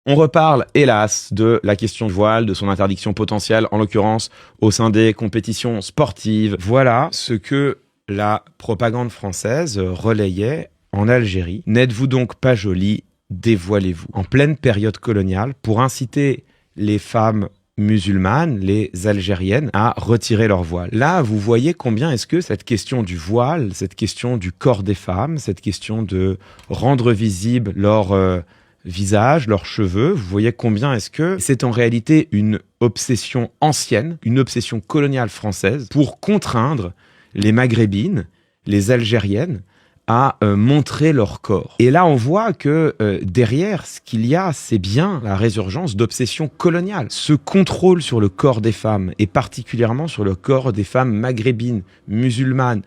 On reparle, hélas, de la question du voile, de son interdiction potentielle, en l'occurrence au sein des compétitions sportives. Voilà ce que la propagande française relayait en Algérie. N'êtes-vous donc pas jolie? Dévoilez-vous. En pleine période coloniale, pour inciter les femmes musulmanes, les Algériennes, à retirer leur voile. Là, vous voyez combien est-ce que cette question du voile, cette question du corps des femmes, cette question de rendre visible leur visage, leurs cheveux, vous voyez combien est-ce que c'est en réalité une obsession ancienne, une obsession coloniale française pour contraindre les maghrébines, les algériennes, à montrer leur corps. Et là, on voit que derrière, ce qu'il y a, c'est bien la résurgence d'obsessions coloniales. Ce contrôle sur le corps des femmes, et particulièrement sur le corps des femmes maghrébines, musulmanes,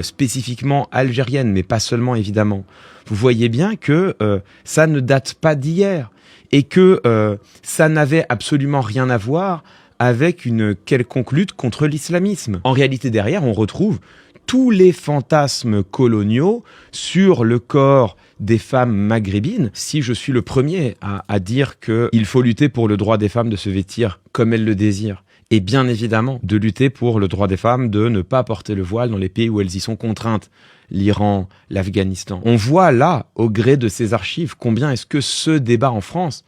spécifiquement algériennes, mais pas seulement évidemment. Vous voyez bien que ça ne date pas d'hier, et que ça n'avait absolument rien à voir avec une quelconque lutte contre l'islamisme. En réalité, derrière, on retrouve tous les fantasmes coloniaux sur le corps des femmes maghrébines. Si je suis le premier à dire qu'il faut lutter pour le droit des femmes de se vêtir comme elles le désirent, et bien évidemment de lutter pour le droit des femmes de ne pas porter le voile dans les pays où elles y sont contraintes, l'Iran, l'Afghanistan. On voit là, au gré de ces archives, combien est-ce que ce débat en France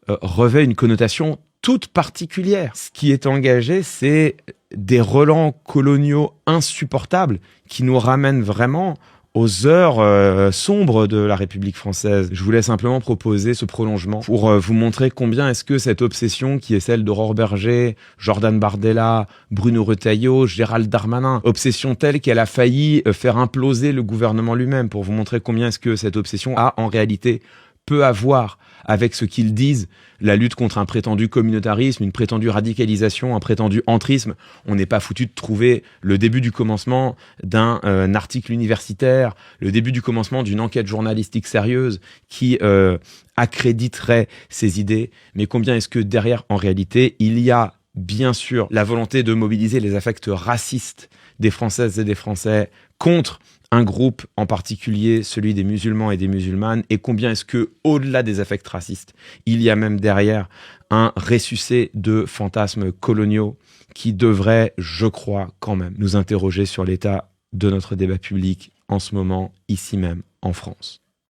revêt une connotation toute particulière. Ce qui est engagé, c'est des relents coloniaux insupportables qui nous ramènent vraiment aux heures sombres de la République française. Je voulais simplement proposer ce prolongement pour vous montrer combien est-ce que cette obsession qui est celle d'Aurore Berger, Jordan Bardella, Bruno Retailleau, Gérald Darmanin, obsession telle qu'elle a failli faire imploser le gouvernement lui-même, pour vous montrer combien est-ce que cette obsession a en réalité peu à voir avec ce qu'ils disent, la lutte contre un prétendu communautarisme, une prétendue radicalisation, un prétendu entrisme. On n'est pas foutu de trouver le début du commencement d'un article universitaire, le début du commencement d'une enquête journalistique sérieuse qui accréditerait ces idées. Mais combien est-ce que derrière, en réalité, il y a bien sûr la volonté de mobiliser les affects racistes des Françaises et des Français contre un groupe en particulier, celui des musulmans et des musulmanes, et combien est-ce que, au-delà des affects racistes, il y a même derrière un ressuscité de fantasmes coloniaux qui devrait, je crois, quand même, nous interroger sur l'état de notre débat public en ce moment, ici même, en France.